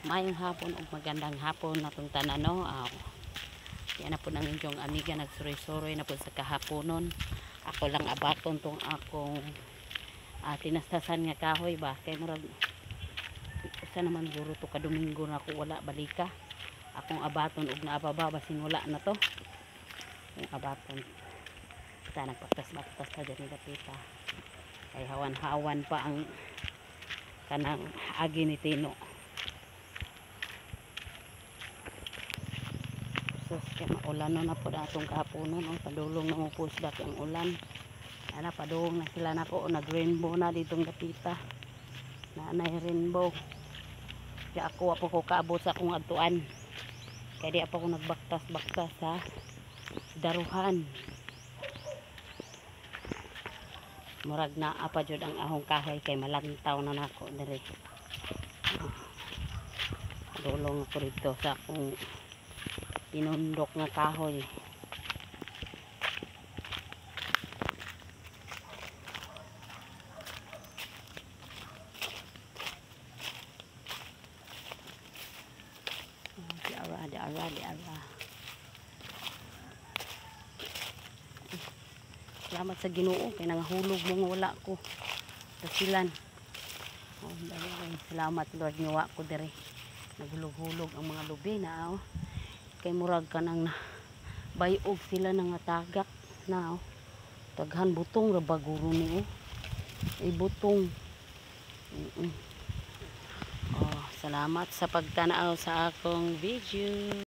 Mayong hapon o magandang hapon na itong tanan, no? Yan na po ng inyong amiga, nagsuroy-suroy na po sa kahaponon. Ako lang abaton tong akong tinastasan nga kahoy ba. Kaya marag, isa naman guro to kadomingo na ako wala balika. Akong abaton og naababa, basin wala na to. Yung abaton. Basta nagpaktas-baktas na dyan kapita. Ay hawan-hawan pa ang kanang agi ni Tino. Sus, kaya maulan na po na itong kahaponon. Padulong na mo po sila ang ulan. Ana, padulong na sila na po. Nag-rainbow na ditong kapita. Nanay rainbow. Kaya ako po ko kaabot sa akong atuan. Kaya di ako nagbaktas-baktas sa daruhan. Murag na apa jud ang ahong kahoy kay malantaw na nako dire. Padulong ko rito sa akong pinundok nga kahoy. Di ara. Salamat sa Ginoo kay nangahulog mo wala ko dasilan. Salamat Lord niwa ko dire. Naghulog-hulog ang mga lubi na kay murag kanang bayog sila nang tagak na taghan butong ra baguro ni ay butong. Salamat sa pagtanaw sa akong video.